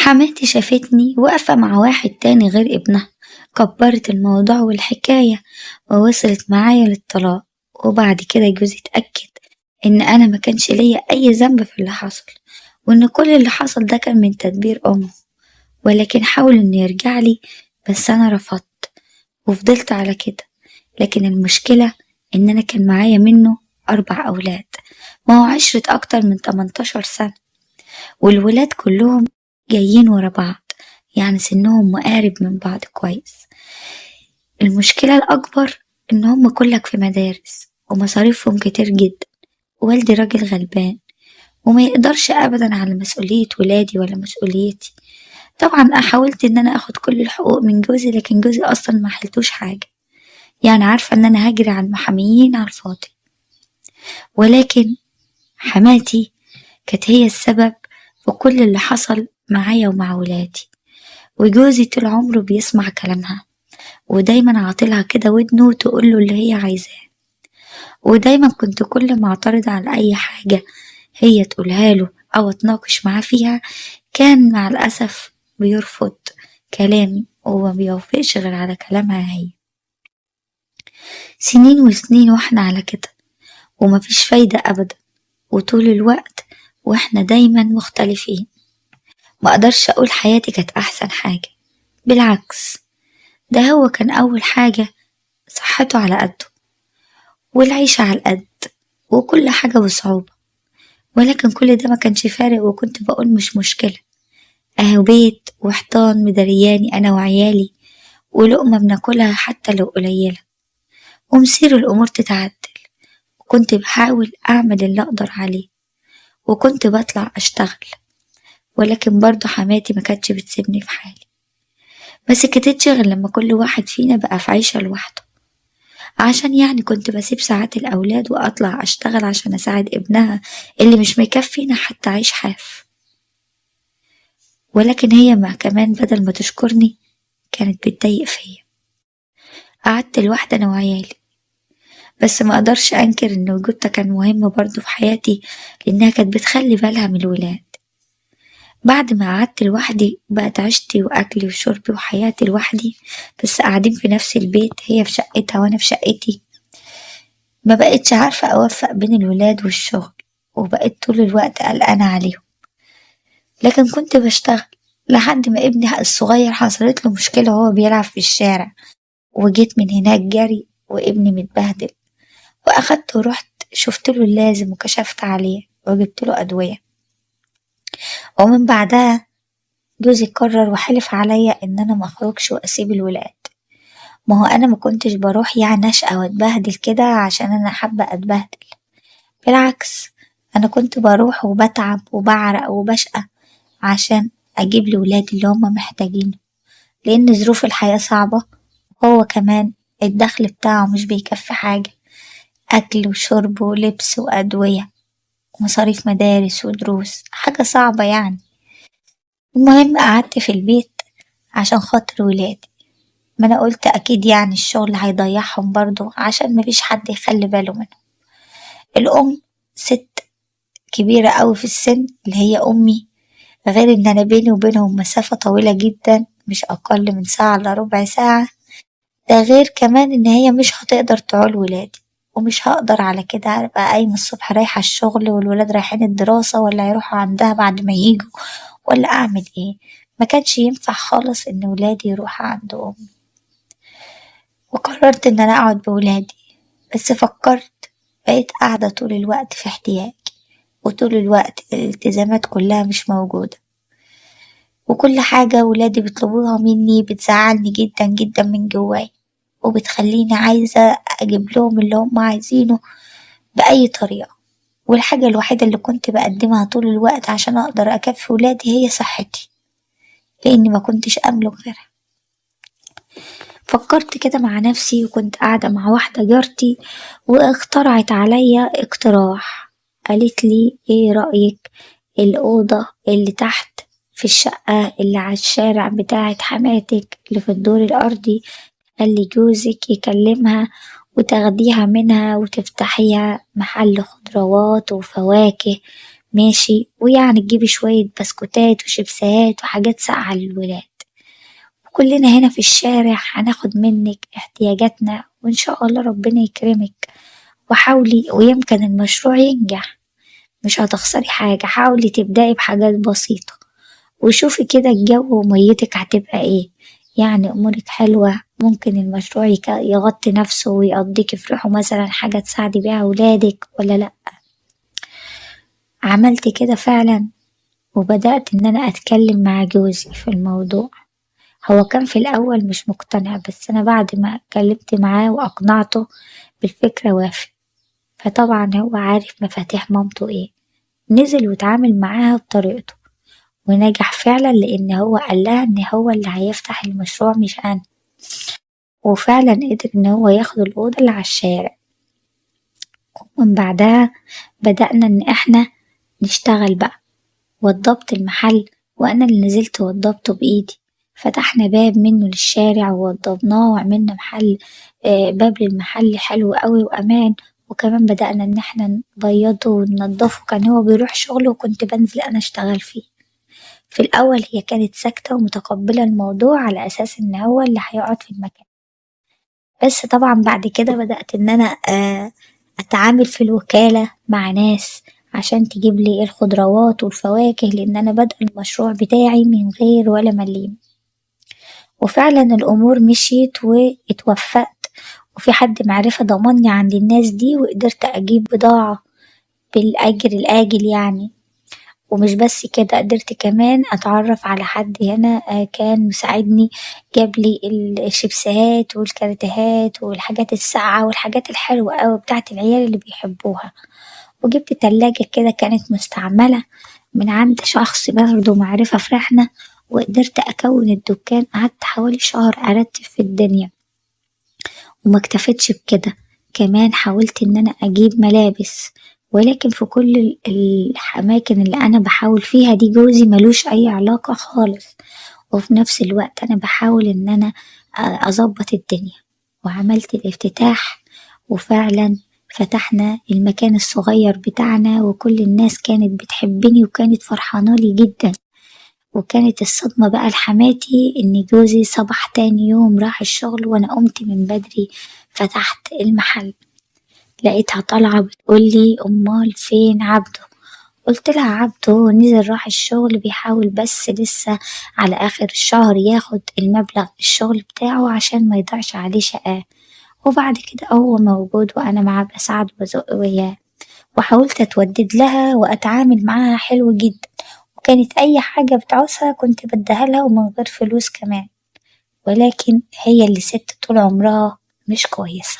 حماتي شافتني واقفة مع واحد تاني غير ابنها، كبرت الموضوع والحكاية ووصلت معايا للطلاق. وبعد كده جوزي اتأكد إن أنا ما كانش ليا أي ذنب في اللي حصل، وإن كل اللي حصل ده كان من تدبير أمه، ولكن حاول إنه يرجع لي، بس أنا رفضت وفضلت على كده. لكن المشكلة إن أنا كان معايا منه 4 أولاد، ما هو عشرة أكتر من 18 سنة، والولاد كلهم جايين ورا بعض، يعني سنهم مقارب من بعض كويس. المشكلة الأكبر إن هم كلك في مدارس ومصاريفهم كتير جدا، والدي راجل غلبان وما يقدرش أبدا على مسؤولية ولادي ولا مسؤوليتي. طبعا أنا حاولت إن أنا أخد كل الحقوق من جوزي، لكن جوزي أصلا ما حلتوش حاجة، يعني عارفة إن أنا هجري على المحاميين على الفاضي. ولكن حماتي كانت هي السبب في كل اللي حصل معايا ومع ولادي، وجوزي طول عمره بيسمع كلامها، ودايما عاطلها كده ودنه تقوله اللي هي عايزاه. ودايما كنت كل ما اعترض على أي حاجة هي تقولها له أو اتناقش معاه فيها، كان مع الأسف بيرفض كلامي وما بيوافقش غير على كلامها هي. سنين وسنين واحنا على كده ومفيش فايدة أبدا، وطول الوقت واحنا دايما مختلفين. ما اقدرش اقول حياتي كانت احسن حاجة، بالعكس، ده هو كان اول حاجة. صحته على قده، والعيشة على القد، وكل حاجة بصعوبة، ولكن كل ده ما كانش فارق، وكنت بقول مش مشكلة، اهو بيت وحيطان مدرياني انا وعيالي، ولقمة بناكلها حتى لو قليلة، ومصير الامور تتعدل. وكنت بحاول اعمل اللي اقدر عليه، وكنت بطلع اشتغل، ولكن برضه حماتي ما كانتش بتسيبني في حالي. ما سكتتش غير لما كل واحد فينا بقى في عيشة لوحده، عشان يعني كنت بسيب ساعات الأولاد وأطلع أشتغل عشان أساعد ابنها اللي مش مكفينا حتى عيش حاف. ولكن هي ما كمان بدل ما تشكرني كانت بتضايق فيا. قعدت لوحدي أنا وعيالي، بس ما أقدرش أنكر إن وجودها كان مهم برضه في حياتي، لأنها كانت بتخلي بالها من الولاد. بعد ما قعدت لوحدي بقت عيشتي وأكلي وشربي وحياتي لوحدي، بس قاعدين في نفس البيت، هي في شقتها وأنا في شقتي. ما بقتش عارفة أوفق بين الولاد والشغل، وبقيت طول الوقت قلقانة عليهم. لكن كنت بشتغل لحد ما ابني الصغير حصلت له مشكلة وهو بيلعب في الشارع، وجيت من هناك جري وابني متبهدل، وأخدته ورحت شفت له اللازم وكشفت عليه وجبت له أدوية. ومن بعدها جوزي قرر وحلف عليا إن أنا مخرجش وأسيب الولاد. ما هو أنا ما كنتش بروح يعني أشقى وأتبهدل كده عشان أنا حابة أتبهدل، بالعكس، أنا كنت بروح وبتعب وبعرق وبشقى عشان أجيب لولادي اللي هما محتاجينه، لأن ظروف الحياة صعبة، وهو كمان الدخل بتاعه مش بيكفي حاجة، أكل وشرب ولبس وأدوية ومصاريف مدارس ودروس، حاجة صعبة يعني. المهم قعدت في البيت عشان خاطر ولادي، ما أنا قلت أكيد يعني الشغل هيضيعهم برضو عشان مفيش حد يخلي باله منهم. الأم ست كبيرة أوي في السن اللي هي أمي، غير إن أنا بيني وبينهم مسافة طويلة جدا، مش أقل من ساعة إلا ربع ساعة. ده غير كمان إن هي مش هتقدر تعول ولادي، ومش هقدر على كده أبقى قايمة الصبح رايحة الشغل والولاد رايحين الدراسة ولا يروحوا عندها بعد ما ييجوا، ولا أعمل إيه. ما كانش ينفع خالص إن ولادي يروحوا عند أمي، وقررت إن أنا أقعد بولادي. بس فكرت، بقيت قاعدة طول الوقت في احتياج، وطول الوقت الالتزامات كلها مش موجودة، وكل حاجة ولادي بيطلبوها مني بتزعلني جدا جدا من جواي، وبتخليني عايزة أجيب لهم اللي هم عايزينه بأي طريقة. والحاجة الوحيدة اللي كنت بقدمها طول الوقت عشان أقدر أكفي ولادي هي صحتي، لأني ما كنتش أملك غيرها. فكرت كده مع نفسي، وكنت قاعدة مع واحدة جارتي واقترحت عليا اقتراح. قالت لي ايه رأيك الأوضة اللي تحت في الشقة اللي على الشارع بتاعت حماتك اللي في الدور الأرضي، قال لي جوزك يكلمها وتاخديها منها وتفتحيها محل خضروات وفواكه ماشي، ويعني تجيبي شوية بسكوتات وشيبسات وحاجات ساقعة للولاد، وكلنا هنا في الشارع هناخد منك احتياجاتنا، وإن شاء الله ربنا يكرمك. وحاولي ويمكن المشروع ينجح، مش هتخسري حاجة. حاولي تبدأي بحاجات بسيطة وشوفي كده الجو وميتك هتبقى ايه. يعني أمورك حلوة، ممكن المشروع يغطي نفسه ويقضيكي في روحه، مثلا حاجة تساعدي بيها ولادك ولا لأ. عملت كده فعلا، وبدأت إن أنا أتكلم مع جوزي في الموضوع. هو كان في الأول مش مقتنع، بس أنا بعد ما اتكلمت معاه وأقنعته بالفكرة وافق. فطبعا هو عارف مفاتيح مامته ايه، نزل واتعامل معاها بطريقته ونجح فعلا، لأن هو قال لها إن هو اللي هيفتح المشروع مش أنا. وفعلا قدر إن هو ياخد الأوضة اللي على الشارع. ومن بعدها بدأنا إن احنا نشتغل بقى، وضبط المحل وأنا اللي نزلت وضبطه بإيدي. فتحنا باب منه للشارع ووضبناه وعملنا محل، باب للمحل حلو قوي وأمان. وكمان بدأنا إن احنا نبيضه وننضفه، كان هو بيروح شغله وكنت بنزل أنا أشتغل فيه. في الأول هي كانت ساكتة ومتقبلة الموضوع على أساس إن هو اللي هيقعد في المكان، بس طبعا بعد كده بدأت إن أنا أتعامل في الوكالة مع ناس عشان تجيب لي الخضروات والفواكه، لأن أنا بادئة المشروع بتاعي من غير ولا مليم. وفعلا الأمور مشيت واتوفقت، وفي حد معرفة ضمني عند الناس دي، وقدرت أجيب بضاعة بالأجر الآجل يعني. ومش بس كده، قدرت كمان أتعرف على حد هنا كان مساعدني، جابلي الشيبسات والكاراتيهات والحاجات الساقعة والحاجات الحلوة أوي بتاعت العيال اللي بيحبوها. وجبت تلاجة كده كانت مستعملة من عند شخص برضه معرفة، فرحنا وقدرت أكون الدكان. قعدت حوالي شهر أرتب في الدنيا، وما اكتفيتش بكده، كمان حاولت إن أنا أجيب ملابس. ولكن في كل الأماكن اللي أنا بحاول فيها دي جوزي ملوش أي علاقة خالص، وفي نفس الوقت أنا بحاول إن أنا أظبط الدنيا. وعملت الافتتاح، وفعلا فتحنا المكان الصغير بتاعنا، وكل الناس كانت بتحبني وكانت فرحانة لي جدا. وكانت الصدمة بقى لحماتي إن جوزي صبح تاني يوم راح الشغل، وأنا قمت من بدري فتحت المحل. لقيتها طالعة بتقولي أمال فين عبده؟ قلت لها عبده نزل راح الشغل، بيحاول بس لسه على آخر الشهر ياخد المبلغ الشغل بتاعه عشان ما يضيعش عليه شقاه، وبعد كده هو موجود وأنا معاه بساعده وبزق وياه. وحاولت أتودد لها وأتعامل معاها حلو جدا، وكانت أي حاجة بتعوزها كنت بديها لها ومن غير فلوس كمان. ولكن هي اللي ست طول عمرها مش كويسة.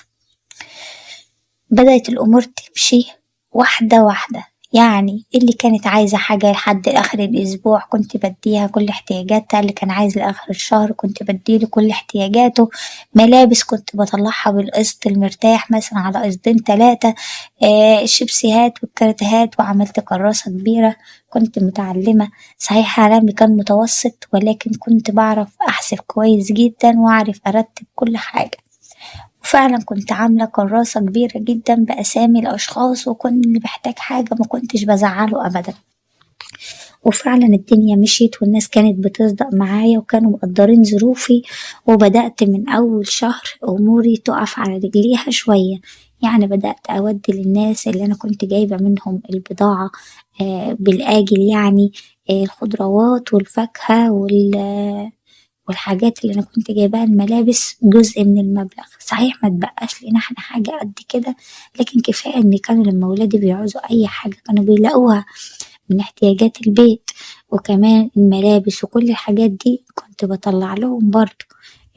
بدأت الأمور تمشي واحدة واحدة، يعني اللي كانت عايزة حاجة لحد آخر الأسبوع كنت بديها كل احتياجاتها، اللي كان عايز لآخر الشهر كنت بديله كل احتياجاته. ملابس كنت بطلعها بالقسط المرتاح مثلا على قسطين 3. الشيبسيهات والكاراتيهات، وعملت كراسة كبيرة. كنت متعلمة صحيح، علامي كان متوسط، ولكن كنت بعرف أحسب كويس جدا وأعرف أرتب كل حاجة. وفعلا كنت عاملة كراسة كبيرة جدا بأسامي الأشخاص، وكل اللي بيحتاج حاجة ما كنتش بزعله أبدا. وفعلا الدنيا مشيت والناس كانت بتصدق معايا وكانوا مقدرين ظروفي. وبدأت من أول شهر أموري تقف على رجليها شوية، يعني بدأت أودي للناس اللي أنا كنت جايبة منهم البضاعة بالآجل، يعني الخضروات والفاكهة والحاجات اللي أنا كنت جايباها الملابس جزء من المبلغ. صحيح ما تبقاش لنا احنا حاجة قد كده، لكن كفاية إن كانوا لما ولادي بيعوزوا أي حاجة كانوا بيلاقوها من احتياجات البيت. وكمان الملابس وكل الحاجات دي كنت بطلع لهم برضه.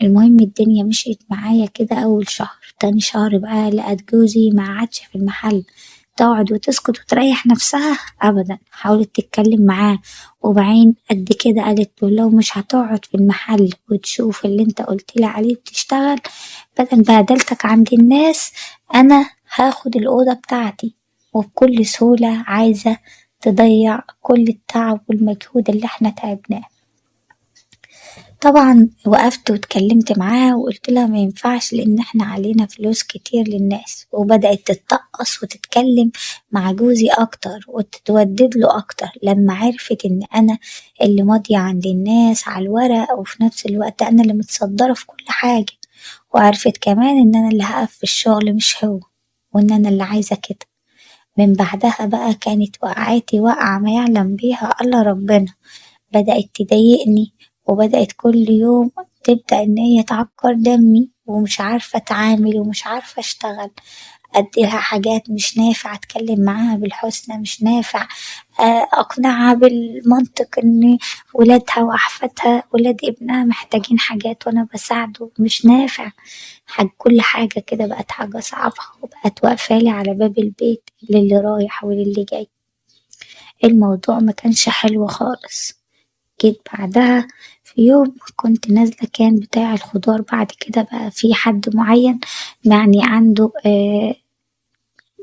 المهم الدنيا مشيت معايا كده أول شهر. تاني شهر بقى لقت جوزي ما عادش في المحل. تقعد وتسكت وتريح نفسها أبدا، حاولت تتكلم معاه وبعين قد كده قالت له لو مش هتقعد في المحل وتشوف اللي انت قلتلي عليه بتشتغل بدل بهدلتك عند الناس، أنا هاخد الأوضة بتاعتي. وبكل سهولة عايزة تضيع كل التعب والمجهود اللي احنا تعبناه. طبعا وقفت واتكلمت معاها وقلت لها ما ينفعش لان احنا علينا فلوس كتير للناس، وبدأت تتطقص وتتكلم مع جوزي اكتر وتتودد له اكتر لما عرفت ان انا اللي ماضية عند الناس على الورق، وفي نفس الوقت انا اللي متصدرة في كل حاجة، وعرفت كمان ان انا اللي هقف في الشغل مش هو، وان انا اللي عايزة كده. من بعدها بقى كانت وقعاتي وقعة ما يعلم بيها الا ربنا، بدأت تضايقني وبدأت كل يوم تبدأ إن هي تعكر دمي، ومش عارفة أتعامل ومش عارفة أشتغل، أديلها حاجات مش نافع، أتكلم معاها بالحسنى مش نافع، أقنعها بالمنطق إن ولادها وأحفادها ولاد ابنها محتاجين حاجات وأنا بساعده مش نافع. كل حاجة كده بقت حاجة صعبة، وبقت واقفالي على باب البيت للي رايح وللي جاي. الموضوع ما كانش حلو خالص. جيت بعدها في يوم كنت نازلة كان بتاع الخضار، بعد كده بقى في حد معين يعني عنده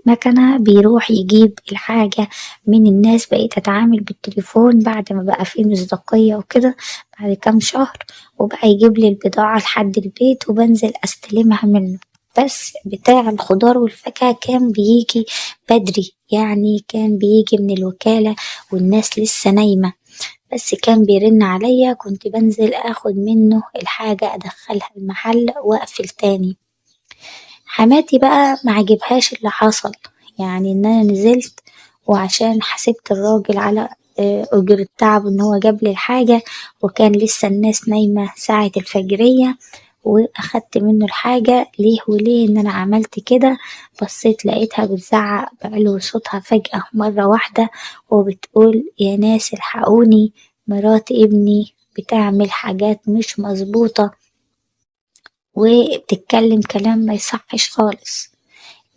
مكنة بيروح يجيب الحاجة من الناس، بقيت أتعامل بالتليفون بعد ما بقى فيه مصداقية وكده بعد كام شهر، وبقى يجيب لي البضاعة لحد البيت وبنزل أستلمها منه. بس بتاع الخضار والفاكهة كان بيجي بدري، يعني كان بيجي من الوكالة والناس لسه نايمة، بس كان بيرن عليا كنت بنزل اخد منه الحاجة ادخلها المحل واقفل تاني. حماتي بقى معجبهاش اللي حصل، يعني ان انا نزلت وعشان حسبت الراجل على أجر التعب ان هو جاب لي الحاجة، وكان لسه الناس نايمة ساعة الفجرية، واخدت منه الحاجة ليه وليه ان انا عملت كده. بصيت لقيتها بتزعق بعلو صوتها فجأة مرة واحدة وبتقول يا ناس الحقوني، مرات ابني بتعمل حاجات مش مظبوطة، وبتتكلم كلام ما يصحش خالص.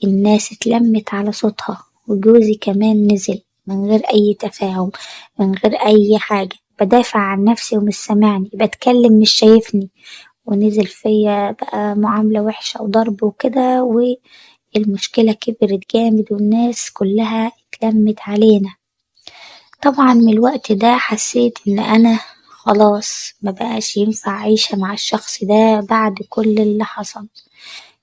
الناس اتلمت على صوتها وجوزي كمان نزل من غير أي تفاهم، من غير أي حاجة، بدافع عن نفسي ومش سامعني، بتكلم مش شايفني، ونزل فيا بقى معاملة وحشة وضرب وكده، والمشكلة كبرت جامد والناس كلها اتلمت علينا. طبعا من الوقت ده حسيت ان انا خلاص مبقاش ينفع عيشة مع الشخص ده بعد كل اللي حصل.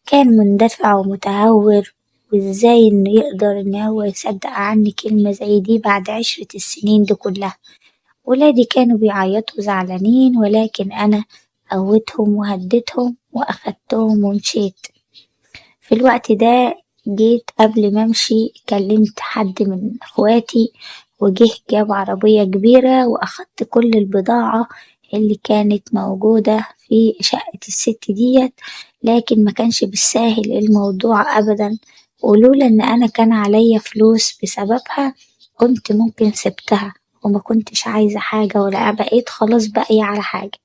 كان مندفع ومتهور، وازاي انه يقدر ان هو يصدق عني كلمة زي دي بعد عشرة السنين دي كلها. ولادي كانوا بيعيطوا زعلانين، ولكن انا قوتهم وهديتهم واخدتهم ومشيت. في الوقت ده جيت قبل ما امشي كلمت حد من اخواتي، وجه جاب عربية كبيرة واخدت كل البضاعة اللي كانت موجودة في شقة الست ديت، لكن ما كانش بالساهل الموضوع ابدا، ولولا ان انا كان عليا فلوس بسببها كنت ممكن سبتها وما كنتش عايزة حاجة ولا بقيت خلاص باقية على حاجة.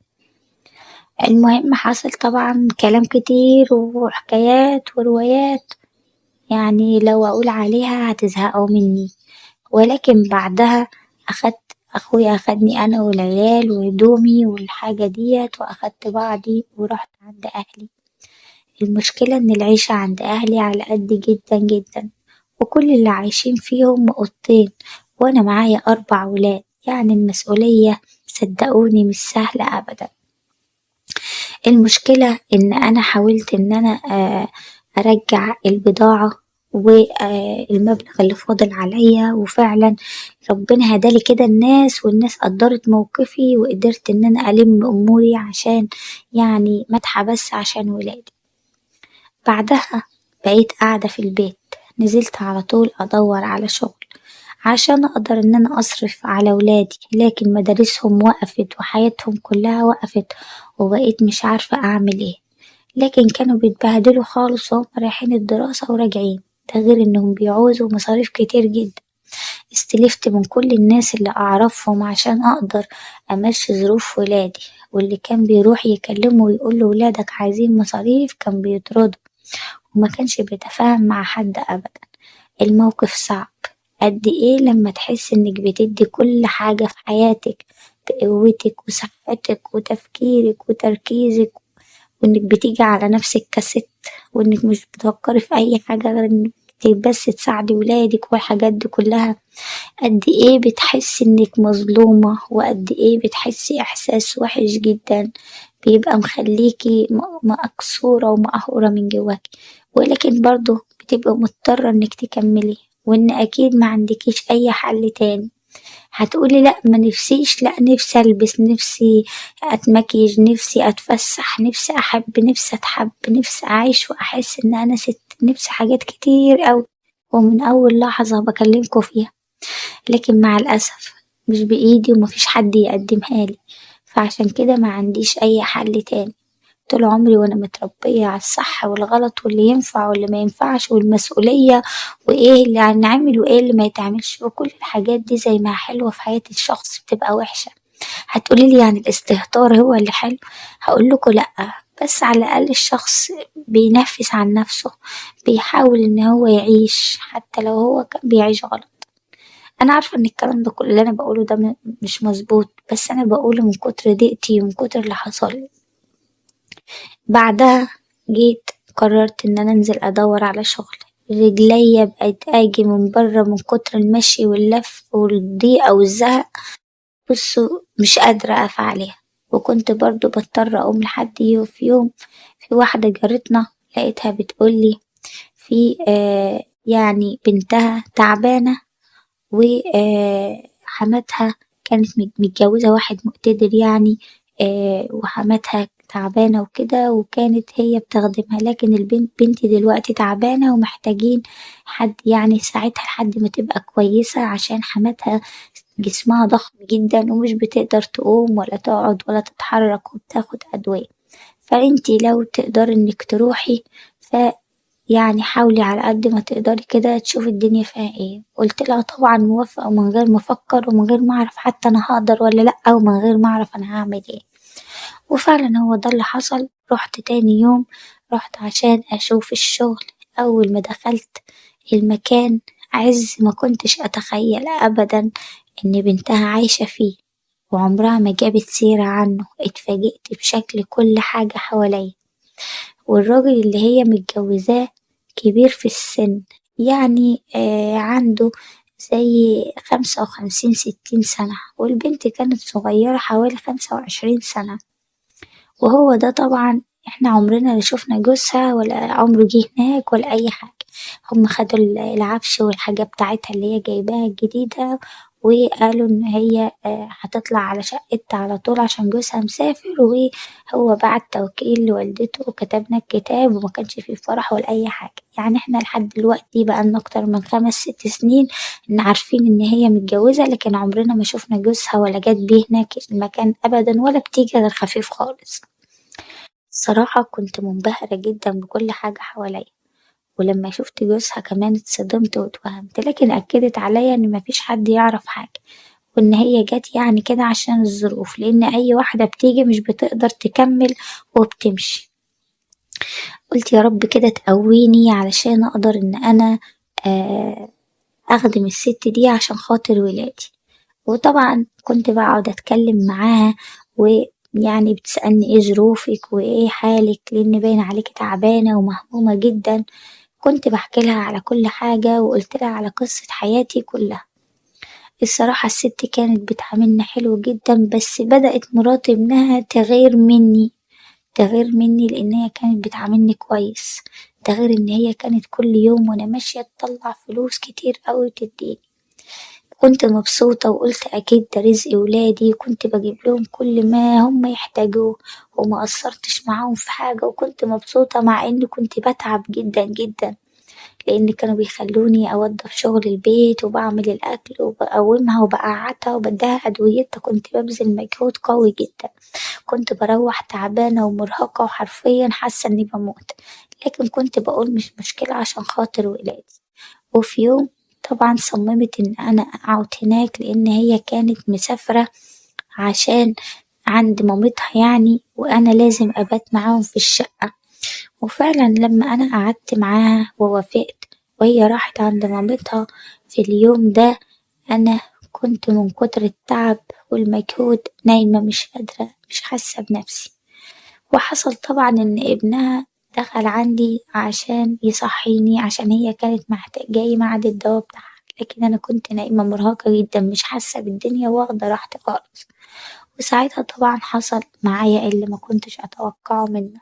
المهم حصل طبعا كلام كتير وحكايات وروايات، يعني لو أقول عليها هتزهقوا مني، ولكن بعدها أخدت أخويا أخدني أنا والعيال وهدومي والحاجة ديت وأخدت بعضي ورحت عند أهلي. المشكلة إن العيشة عند أهلي على قد جدا جدا، وكل اللي عايشين فيهم أوضتين، وأنا معايا 4 ولاد، يعني المسؤولية صدقوني مش سهلة أبدا. المشكلة إن أنا حاولت إن أنا أرجع البضاعة والمبلغ اللي فاضل عليا، وفعلا ربنا هدالي كده الناس، والناس قدرت موقفي وقدرت إن أنا ألم أموري عشان يعني ما اتحبس عشان ولادي. بعدها بقيت قاعدة في البيت، نزلت على طول أدور على شغل عشان أقدر إن أنا أصرف على ولادي، لكن مدارسهم وقفت وحياتهم كلها وقفت، وبقيت مش عارفة أعمل إيه. لكن كانوا بيتبهدلوا خالص وهم رايحين الدراسة وراجعين، ده غير إنهم بيعوزوا مصاريف كتير جدا. استلفت من كل الناس اللي أعرفهم عشان أقدر أمشي ظروف ولادي، واللي كان بيروح يكلمه ويقول له ولادك عايزين مصاريف كان بيطرده، وما كانش بيتفاهم مع حد أبدا. الموقف صعب قد إيه لما تحس إنك بتدي كل حاجة في حياتك بقوتك وصحتك وتفكيرك وتركيزك، وإنك بتيجي على نفسك كست، وإنك مش بتفكري في أي حاجة غير إنك بس تساعدي ولادك والحاجات دي كلها، قد ايه بتحسي انك مظلومة، وقد ايه بتحسي احساس وحش جدا بيبقى مخليكي مكسورة ومقهورة من جواكي، ولكن برضه بتبقى مضطرة انك تكملي، وان اكيد ما عندكيش اي حل تاني. هتقولي لأ ما نفسيش، لأ نفسي ألبس، نفسي أتمكيج، نفسي أتفسح، نفسي أحب، نفسي أتحب، نفسي أعيش وأحس إن أنا ست، نفسي حاجات كتير أوي ومن أول لحظة بكلمكوا فيها، لكن مع الأسف مش بإيدي ومفيش حد يقدمها لي، فعشان كده ما عنديش أي حل تاني. طول عمري وأنا متربية على الصح والغلط واللي ينفع واللي ما ينفعش والمسؤولية وإيه اللي هنعمل وإيه اللي ما يتعملش، وكل الحاجات دي زي ما حلوة في حياة الشخص بتبقى وحشة. هتقولي لي يعني الاستهتار هو اللي حلو؟ هقول لكم لأ، بس على الأقل الشخص بينفس عن نفسه، بيحاول إن هو يعيش حتى لو هو كان بيعيش غلط. أنا عارفة إن الكلام ده كله اللي أنا بقوله ده مش مظبوط، بس أنا بقوله من كتر ضيقتي ومن كتر اللي حصل. بعدها جيت قررت إن أنا أنزل أدور على شغل، رجليا بقت آجي من برا من كتر المشي واللف والضيقة والزهق، بصوا مش قادرة أقف عليها. وكنت برضو بضطر أقوم لحد في يوم في واحدة جارتنا لقيتها بتقولي في يعني بنتها تعبانة، وحماتها كانت متجوزة واحد مقتدر يعني، وحماتها تعبانة وكده وكانت هي بتخدمها، لكن بنتي دلوقتي تعبانة ومحتاجين حد يعني يساعدها لحد ما تبقى كويسة، عشان حماتها جسمها ضخم جدا ومش بتقدر تقوم ولا تقعد ولا تتحرك وبتاخد أدوية، فانتي لو تقدري انك تروحي يعني حاولي على قد ما تقدري كده تشوفي الدنيا فيها ايه. قلت لها طبعا موافقة، ومن غير ما افكر ومن غير ما اعرف حتى انا هقدر ولا لأ، ومن غير ما اعرف انا هعمل ايه. وفعلا هو ده اللي حصل. رحت تاني يوم، رحت عشان اشوف الشغل. اول ما دخلت المكان عز ما كنتش اتخيل ابدا ان بنتها عايشة فيه وعمرها ما جابت سيرة عنه. اتفاجئت بشكل كل حاجة حواليا، والراجل اللي هي متجوزاه كبير في السن، يعني عنده زي 55 60 سنة، والبنت كانت صغيرة حوالي 25 سنة. وهو ده طبعا احنا عمرنا لا شفنا جوزها ولا عمره جه هناك ولا أي حاجة. هم خدوا العفش والحاجة بتاعتها اللي هي جايباها الجديدة، وقالوا إن هي هتطلع على شقتها على طول عشان جوزها مسافر، وهو بعت توكيل لوالدته وكتبنا الكتاب وما كانش فيه فرح ولا أي حاجة. يعني احنا لحد دلوقتي بقالنا أكتر من 5 6 سنين إن عارفين إن هي متجوزة، لكن عمرنا ما شفنا جوزها ولا جت بيه هناك المكان أبدا ولا بتيجي غير خفيف خالص. الصراحة كنت منبهرة جدا بكل حاجة حواليا، ولما شفت جوزها كمان اتصدمت واتوهمت، لكن أكدت عليا إن مفيش حد يعرف حاجة، وإن هي جت يعني كده عشان الظروف، لأن أي واحدة بتيجي مش بتقدر تكمل وبتمشي. قلت يا رب كده تقويني علشان أقدر إن أنا آه، أخدم الست دي عشان خاطر ولادي. وطبعا كنت بقعد أتكلم معاها، ويعني بتسألني ايه ظروفك وايه حالك، لأن باين عليكي تعبانة ومهمومة جدا. كنت بحكي لها على كل حاجة وقلت لها على قصة حياتي كلها. الصراحة الست كانت بتعاملني حلو جدا، بس بدأت مرات ابنها تغير مني لأن هي كانت بتعاملني كويس، ده غير إن هي كانت كل يوم وأنا ماشية تطلع فلوس كتير أوي تديني. كنت مبسوطة وقلت أكيد ده رزق ولادي، كنت بجيب لهم كل ما هم يحتاجوه وما قصرتش معاهم في حاجة، وكنت مبسوطة مع إني كنت بتعب جدا جدا، لأن كانوا بيخلوني أوضب شغل البيت وبعمل الأكل وبقومها وبقعدها وبديها أدويتها، كنت ببذل مجهود قوي جدا. كنت بروح تعبانة ومرهقة وحرفيا حاسة إني بموت، لكن كنت بقول مش مشكلة عشان خاطر ولادي. وفي يوم طبعا صممت إن أنا أقعد هناك لأن هي كانت مسافرة عشان عند مامتها يعني، وأنا لازم أبات معاهم في الشقة. وفعلا لما أنا قعدت معاها ووافقت وهي راحت عند مامتها في اليوم ده، أنا كنت من كتر التعب والمجهود نايمة مش قادرة مش حاسة بنفسي. وحصل طبعا إن ابنها دخل عندي عشان يصحيني عشان هي كانت جاي ميعاد الدوا بتاعها، لكن أنا كنت نايمة مرهقة جدًا مش حاسة بالدنيا واخدة راحتي خالص، وساعتها طبعًا حصل معايا اللي ما كنتش أتوقعه منه،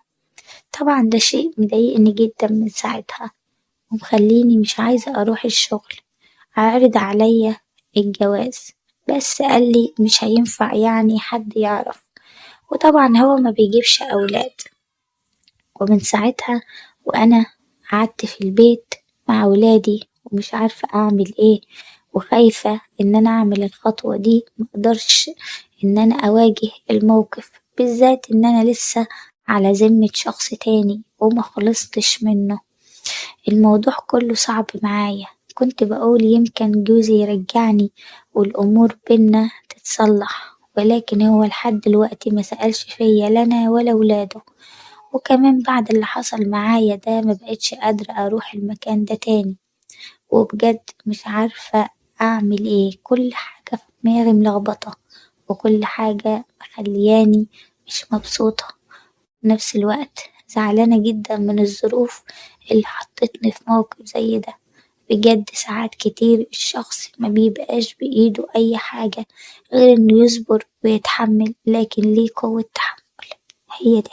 طبعًا ده شيء مضايقني جدًا من ساعتها ومخليني مش عايزة أروح الشغل، عارض عليا الجواز بس قالي مش هينفع يعني حد يعرف، وطبعًا هو ما بيجيبش أولاد. ومن ساعتها وأنا قعدت في البيت مع ولادي ومش عارفة أعمل إيه وخايفة إن أنا أعمل الخطوة دي مقدرش إن أنا أواجه الموقف بالذات إن أنا لسه على ذمة شخص تاني ومخلصتش منه، الموضوع كله صعب معايا، كنت بقول يمكن جوزي يرجعني والأمور بينا تتصلح ولكن هو لحد دلوقتي مسألش فيا لا أنا ولا ولاده. وكمان بعد اللي حصل معايا ده مبقتش قادرة أروح المكان ده تاني، وبجد مش عارفة أعمل إيه كل حاجة في دماغي ملخبطة وكل حاجة مخلياني مش مبسوطة في نفس الوقت زعلانة جدًا من الظروف اللي حطتني في موقف زي ده، بجد ساعات كتير الشخص مبيبقاش بإيده أي حاجة غير إنه يصبر ويتحمل لكن ليه قوة تحمل، هي دي